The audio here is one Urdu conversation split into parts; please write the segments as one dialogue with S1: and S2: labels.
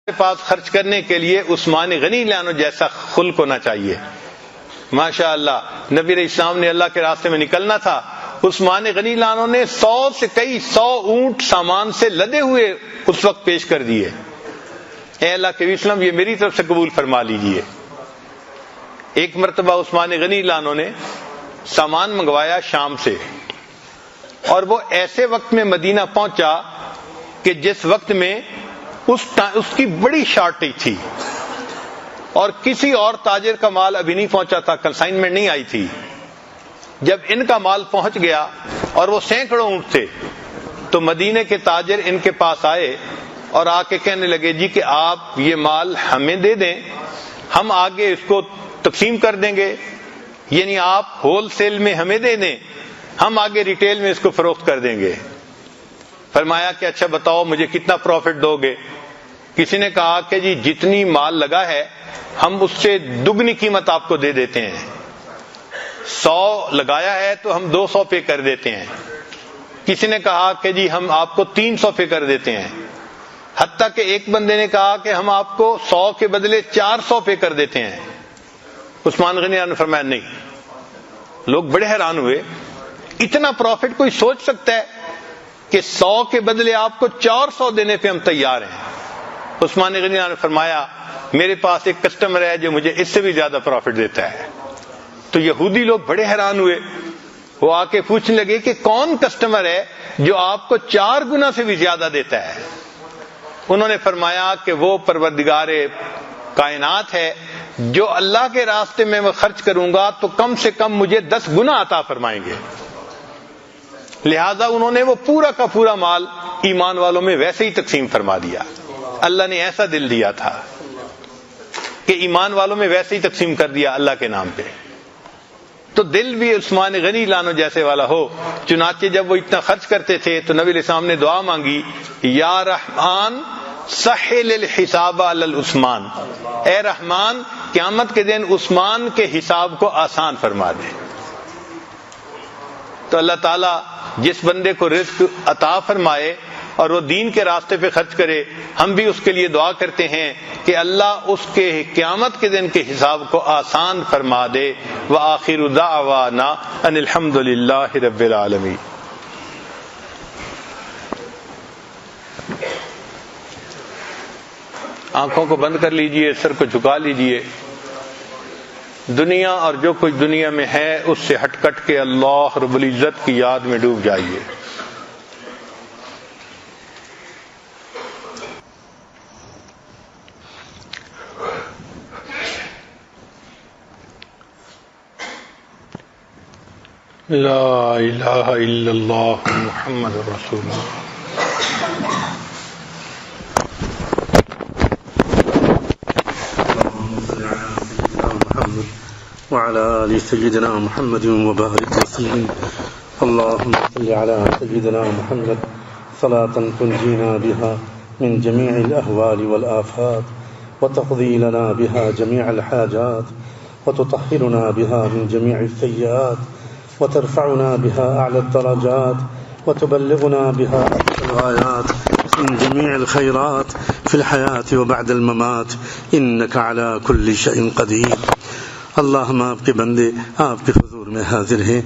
S1: کے پاس خرچ کرنے کے لیے عثمان غنی لانو جیسا خلق ہونا چاہیے. ماشاء اللہ نبی علیہ السلام نے اللہ کے راستے میں نکلنا تھا، عثمان غنی لانو نے 100 سے کئی 100 اونٹ سامان سے لدے ہوئے اس وقت پیش کر دیے. اے اللہ کے وسلم یہ میری طرف سے قبول فرما لیجئے. ایک مرتبہ عثمان غنی لانو نے سامان منگوایا شام سے، اور وہ ایسے وقت میں مدینہ پہنچا کہ جس وقت میں اس کی بڑی شارٹیج تھی اور کسی اور تاجر کا مال ابھی نہیں پہنچا تھا، کنسائنمنٹ نہیں آئی تھی. جب ان کا مال پہنچ گیا اور وہ سینکڑوں اونٹ تھے تو مدینے کے تاجر ان کے پاس آئے اور آ کے کہنے لگے جی کہ آپ یہ مال ہمیں دے دیں، ہم آگے اس کو تقسیم کر دیں گے، یعنی آپ ہول سیل میں ہمیں دے دیں، ہم آگے ریٹیل میں اس کو فروخت کر دیں گے. فرمایا کہ اچھا بتاؤ مجھے کتنا پروفٹ دو گے؟ کسی نے کہا کہ جی جتنی مال لگا ہے ہم اس سے دگنی قیمت آپ کو دے دیتے ہیں، 100 لگایا ہے تو ہم 200 پہ کر دیتے ہیں. کسی نے کہا کہ جی ہم آپ کو 300 پہ کر دیتے ہیں، حتیٰ کہ ایک بندے نے کہا کہ ہم آپ کو 100 کے بدلے 400 پہ کر دیتے ہیں. عثمان غنی نے فرمایا نہیں. لوگ بڑے حیران ہوئے، اتنا پروفٹ کوئی سوچ سکتا ہے کہ 100 کے بدلے آپ کو 400 دینے پہ ہم تیار ہیں؟ عثمان غنی نے فرمایا میرے پاس ایک کسٹمر ہے جو مجھے اس سے بھی زیادہ پروفٹ دیتا ہے. تو یہودی لوگ بڑے حیران ہوئے، وہ آ کے پوچھنے لگے کہ کون کسٹمر ہے جو آپ کو 4 گنا سے بھی زیادہ دیتا ہے؟ انہوں نے فرمایا کہ وہ پروردگار کائنات ہے جو اللہ کے راستے میں میں خرچ کروں گا تو کم سے کم مجھے 10 گنا عطا فرمائیں گے. لہذا انہوں نے وہ پورا کا پورا مال ایمان والوں میں ویسے ہی تقسیم فرما دیا. اللہ نے ایسا دل دیا تھا کہ ایمان والوں میں ویسے ہی تقسیم کر دیا اللہ کے نام پہ. تو دل بھی عثمان غنی لانو جیسے والا ہو. چنانچہ جب وہ اتنا خرچ کرتے تھے تو نبی علیہ السلام نے دعا مانگی، یا رحمان سہل الحساب علی العثمان، اے رحمان قیامت کے دن عثمان کے حساب کو آسان فرما دے. تو اللہ تعالیٰ جس بندے کو رزق عطا فرمائے اور وہ دین کے راستے پہ خرچ کرے، ہم بھی اس کے لیے دعا کرتے ہیں کہ اللہ اس کے قیامت کے دن کے حساب کو آسان فرما دے. وآخر دعوانا ان الحمد للہ رب العالمین. آنکھوں کو بند کر لیجئے، سر کو جھکا لیجئے. دنیا اور جو کچھ دنیا میں ہے اس سے ہٹ کٹ کے اللہ رب العزت کی یاد میں ڈوب جائیے. لا الہ الا اللہ محمد رسول اللہ.
S2: وعلى آل سيدنا محمد وبارك وسلم. اللهم صل على سيدنا محمد صلاة تنجينا بها من جميع الأهوال والآفات وتقضي لنا بها جميع الحاجات وتطهرنا بها من جميع السيئات وترفعنا بها أعلى الدرجات وتبلغنا بها أقصى الغايات من جميع الخيرات في الحياة وبعد الممات إنك على كل شيء قدير. اللہ ہم آپ کے بندے آپ کے حضور میں حاضر ہیں.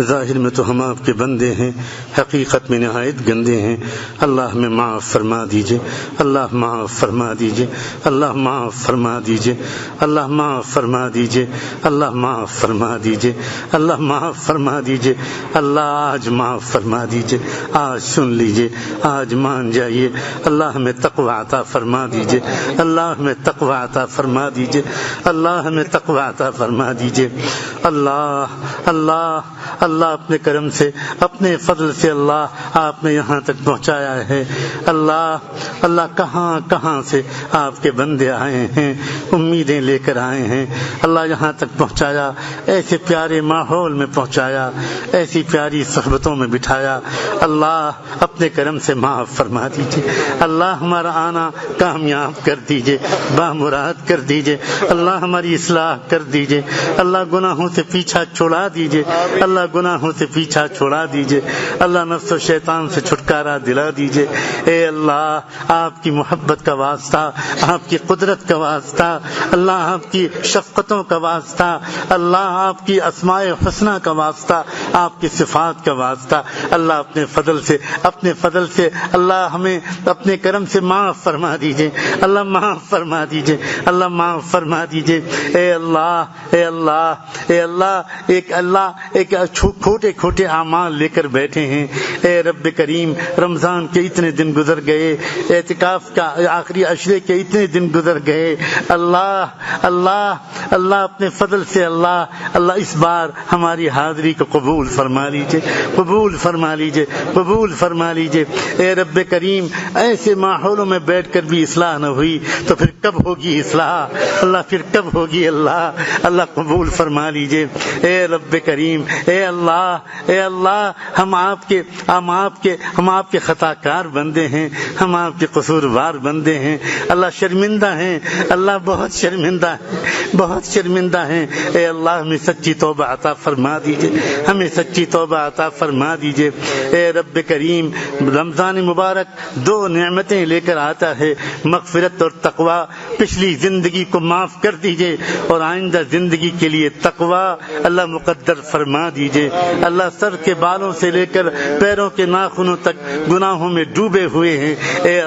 S2: ظاہر میں تو ہم آپ کے بندے ہیں، حقیقت میں نہایت گندے ہیں. اللہ ہمیں معاف فرما دیجئے، اللہ معاف فرما دیجئے، اللہ معاف فرما دیجئے، اللہ معاف فرما دیجئے، اللہ معاف فرما دیجئے، اللہ معاف فرما دیجئے. اللہ آج معاف فرما دیجئے، آج سن لیجئے، آج مان جائیے. اللہ ہمیں تقوی عطا فرما دیجئے، اللہ ہمیں تقوی عطا فرما دیجئے، اللہ ہمیں تقوی عطا فرما دیجئے. اللہ اللہ اللہ اپنے کرم سے، اپنے فضل سے اللہ آپ نے یہاں تک پہنچایا ہے. اللہ اللہ کہاں کہاں سے آپ کے بندے آئے ہیں، امیدیں لے کر آئے ہیں. اللہ یہاں تک پہنچایا، ایسے پیارے ماحول میں پہنچایا، ایسی پیاری صحبتوں میں بٹھایا. اللہ اپنے کرم سے معاف فرما دیجئے. اللہ ہمارا آنا کامیاب کر دیجئے، بامراد کر دیجئے. اللہ ہماری اصلاح کر دیجئے. دیجئے، اللہ گناہوں سے پیچھا چھڑا دیجئے، اللہ گناہوں سے پیچھا چھڑا دیجئے، اللہ نفس و شیطان سے چھٹکارا دلا دیجئے۔ اے اللہ آپ کی محبت کا واسطہ، آپ کی قدرت کا واسطہ، اللہ آپ کی شفقتوں کا واسطہ، اللہ آپ کی اسماء حسنہ کا واسطہ، آپ کی صفات کا واسطہ، اللہ اپنے فضل سے اللہ ہمیں اپنے کرم سے معاف فرما دیجئے، اللہ معاف فرما دیجئے، اللہ معاف فرما دیجئے۔ اے اللہ اے اللہ اے اللہ ایک کھوٹے اعمال لے کر بیٹھے ہیں۔ اے رب کریم رمضان کے اتنے دن گزر گئے، اعتکاف کا آخری عشرے کے اتنے دن گزر گئے، اللہ اپنے فضل سے اللہ اس بار ہماری حاضری کو قبول فرما لیجئے، قبول فرما لیجئے، قبول فرما لیجئے۔ اے رب کریم ایسے ماحولوں میں بیٹھ کر بھی اصلاح نہ ہوئی تو پھر کب ہوگی اصلاح؟ اللہ پھر کب ہوگی؟ اللہ قبول فرما لیجئے۔ اے رب کریم اے اللہ ہم آپ کے خطا کار بندے ہیں، ہم آپ کے قصوروار بندے ہیں، اللہ شرمندہ ہیں، اللہ بہت شرمندہ ہیں، بہت شرمندہ ہیں۔ اے اللہ ہمیں سچی توبہ عطا فرما دیجئے، ہمیں سچی توبہ عطا فرما دیجئے۔ اے رب کریم رمضان مبارک دو نعمتیں لے کر آتا ہے، مغفرت اور تقوی۔ پچھلی زندگی کو معاف کر دیجئے اور آئندہ زندگی کے لیے تقوی اللہ مقدر فرما دیجئے۔ اللہ سر کے بالوں سے لے کر پیروں کے ناخنوں تک گناہوں میں ڈوبے ہوئے ہیں، اے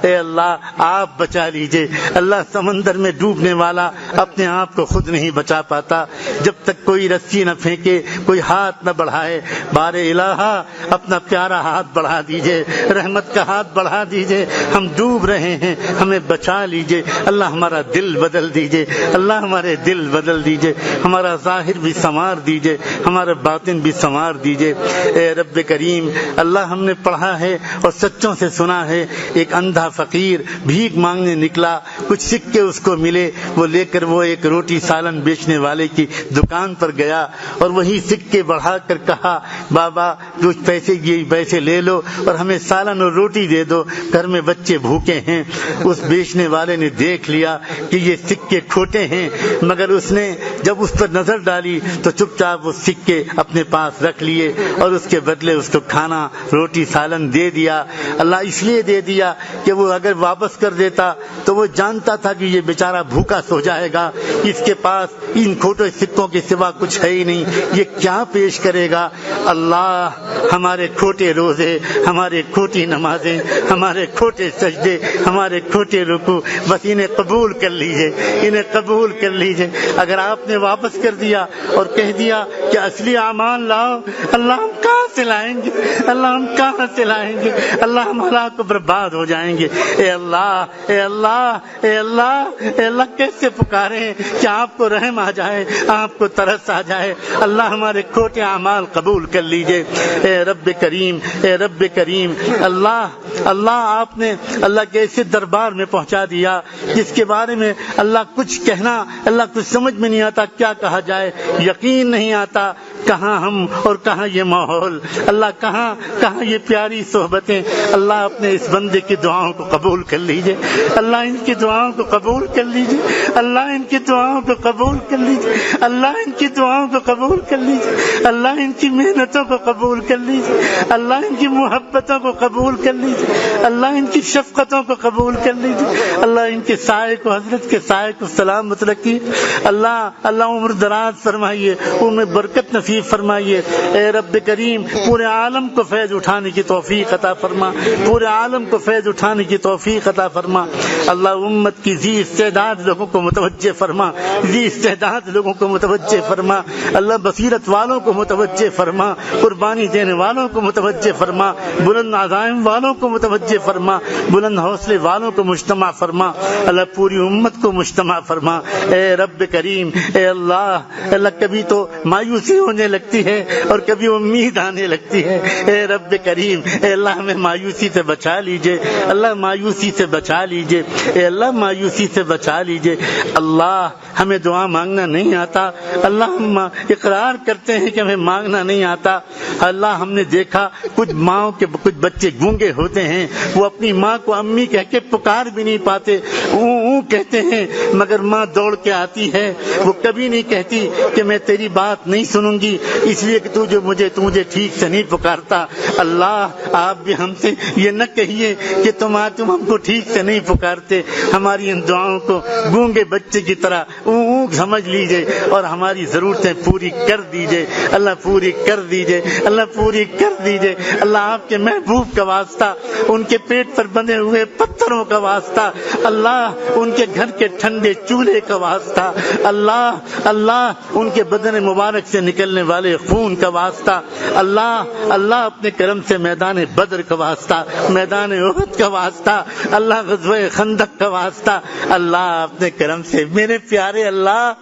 S2: اللہ آپ بچا لیجئے۔ اللہ سمندر میں ڈوبنے والا اپنے آپ کو خود نہیں بچا پاتا جب تک کوئی رسی نہ پھینکے، کوئی ہاتھ نہ بڑھائے۔ بار الہ اپنا پیارا ہاتھ بڑھا دیجئے، رحمت کا ہاتھ بڑھا دیجئے، ہم ڈوب رہے ہیں، ہمیں بچا لیجئے۔ اللہ ہمارا دل بدل دیجئے، اللہ ہمارے دل بدل دیجئے، ہمارا ظاہر بھی سنوار دیجئے، ہمارا باطن بھی سنوار دیجئے۔ اے رب کریم اللہ ہم نے پڑھا ہے اور سچوں سے سنا ہے، ایک اندھا فقیر بھیک مانگنے نکلا، کچھ سکے اس کو ملے، وہ لے کر وہ ایک روٹی سالن بیچنے والے کی دکان پر گیا اور وہی سکے بڑھا کر کہا، بابا کچھ پیسے لے لو اور ہمیں سالن اور روٹی دے دو، گھر میں بچے بھوکے ہیں۔ اس بیچنے والے نے دیکھ لیا کہ یہ سکے کھوٹے ہیں، مگر اس نے جب اس پر نظر ڈالی تو چپ چاپ وہ سکے اپنے پاس رکھ لیے اور اس کے بدلے اس کو کھانا روٹی سالن دے دیا۔ اللہ اس لیے دے دیا کہ وہ اگر واپس کر دیتا تو وہ جانتا تھا کہ یہ بیچارہ بھوکا سو جائے گا، اس کے پاس ان کھوٹے سکوں کے سوا کچھ ہے ہی نہیں، یہ کیا پیش کرے گا۔ اللہ ہمارے کھوٹے روزے، ہمارے کھوٹی نمازیں، ہمارے کھوٹے سجدے، ہمارے کھوٹے رکوع بس انہیں قبول کر لیجئے، انہیں قبول کر لیجئے۔ اگر آپ نے واپس کر دیا اور کہہ دیا کہ اصلی اعمال لاؤ، اللہ ہم کہاں سے لائیں گے؟ اللہ ہم کہاں سے لائیں گے؟ اللہ ہم ہلاک و برباد ہو جائیں گے۔ اے اللہ اے اللہ اے اللہ اے اللہ کیسے پکاریں کہ آپ کو رحم آ جائے، آپ کو ترس آ جائے۔ اللہ ہمارے کھوٹے اعمال قبول کر لیجئے۔ اے رب کریم اے رب کریم اللہ آپ نے اللہ کے ایسے دربار میں پہنچا دیا جس کے بارے میں اللہ کچھ کہنا، اللہ کچھ سمجھ میں نہیں آتا، کیا کہا جائے، یقین نہیں آتا، کہاں ہم اور کہاں یہ ماحول، اللہ کہاں یہ پیاری صحبتیں۔ اللہ اپنے اس بندے کی دعاؤں کو قبول کر لیجئے، اللہ ان کی دعاؤں کو قبول کر لیجئے، اللہ ان کی دعاؤں کو قبول کر لیجئے، اللہ ان کی دعاؤں کو قبول کر لیجئے، اللہ ان کی محنتوں کو قبول کر لیجئے، اللہ ان کی محبتوں کو قبول کر لیجئے، اللہ ان کی شفقتوں کو قبول کر لیجئے، اللہ ان کے سائے کو، حضرت کے سائے کو سلامت رکھیے، اللہ عمر دراز فرمائیے، ان میں برکت نصیب فرمائیے۔ اے رب کریم پورے عالم کو فیض اٹھانے کی توفیق عطا فرما، پورے عالم کو فیض اٹھانے کی توفیق عطا فرما۔ اللہ امت کی ذی استعداد لوگوں کو متوجہ فرما، ذی استعداد لوگوں کو متوجہ فرما، اللہ بصیرت والوں کو متوجہ فرما، قربانی دینے والوں کو متوجہ فرما، بلند عزائم والوں کو متوجہ فرما، بلند حوصلے والوں کو مجتمع فرما، اللہ پوری امت کو مجتمع فرما۔ اے رب کریم اے اللہ کبھی تو مایوسی ہونے لگتی ہے اور کبھی امید آنے لگتی ہے، اے رب کریم اے اللہ ہمیں مایوسی سے بچا لیجئے، اللہ مایوسی سے بچا لیجئے، اے اللہ مایوسی سے بچا لیجئے۔ اللہ ہمیں دعا مانگنا نہیں آتا، اللہ ہم اقرار کرتے ہیں کہ ہمیں مانگنا نہیں آتا۔ اللہ ہم نے دیکھا کچھ ماں کے کچھ بچے گونگے ہوتے ہیں، وہ اپنی ماں کو امی کہہ کے پکار بھی نہیں پاتے، اوں کہتے ہیں مگر ماں دوڑ کے آتی ہے. وہ کبھی نہیں کہتی کہ میں تیری بات نہیں سنوں گی اس لیے کہ تو مجھے ٹھیک سے نہیں پکارتا. اللہ آپ بھی ہم سے یہ نہ کہیے کہ تم ہم کو ٹھیک سے نہیں پکارتے. ہماری ان دعاؤں کو گونگے بچے کی طرح سمجھ لیجئے اور ہماری ضرورتیں پوری کر دیجئے. اللہ پوری کر دیجئے, اللہ پوری کر دیجئے. اللہ آپ کے محبوب کا واسطہ, ان کے پیٹ پر بندے ہوئے پتھروں کا واسطہ, اللہ ان کے گھر کے ٹھنڈے چولہے کا واسطہ, اللہ ان کے بدن مبارک سے نکلنے والے خون کا واسطہ, اللہ اپنے کرم سے میدان بدر کا واسطہ, میدان احد کا واسطہ, اللہ غزوہ خندق کا واسطہ, اللہ اپنے کرم سے میرے پیارے اللہ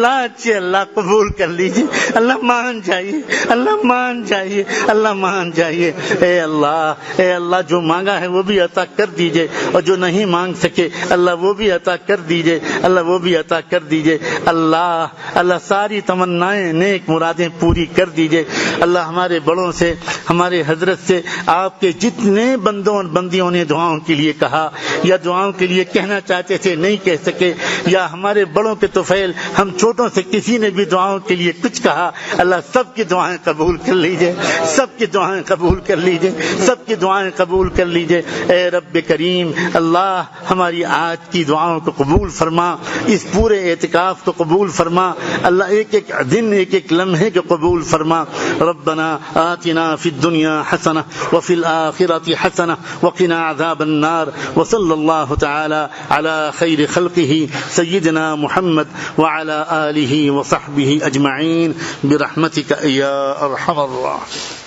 S2: اچھے اللہ قبول کر لیجیے. اللہ مان جائیے, اللہ مان جائیے, اللہ مان جائیے. اے اللہ جو مانگا ہے وہ بھی عطا کر دیجیے اور جو نہیں مانگ سکے اللہ وہ بھی عطا کر دیجیے, اللہ وہ بھی عطا کر دیجیے. اللہ ساری تمنائیں نیک مرادیں پوری کر دیجیے. اللہ ہمارے بڑوں سے, ہمارے حضرت سے, آپ کے جتنے بندوں اور بندیوں نے دعاؤں کے لیے کہا یا دعاؤں کے لیے کہنا چاہتے تھے نہیں کہہ سکے, یا ہمارے بڑوں کے طفیل ہم چھوٹوں سے کسی نے بھی دعاؤں کے لیے کچھ کہا, اللہ سب کی دعائیں قبول کر لیجیے, سب کی دعائیں قبول کر لیجیے, سب کی دعائیں قبول کر لیجیے. اے رب کریم, اللہ ہماری آج کی دعاؤں کو قبول فرما, اس پورے اعتکاف کو قبول فرما, اللہ ایک ایک دن ایک ایک لمحے کو قبول فرما. ربنا آتنا فی الدنیا حسنہ وفی الآخرۃ حسنہ وقنا عذاب النار. وصلی اللہ تعالی علی خیر خلقہ سیدنا محمد وعلی آلہ وصحبہ اجمعین برحمتک یا ارحم الراحمین.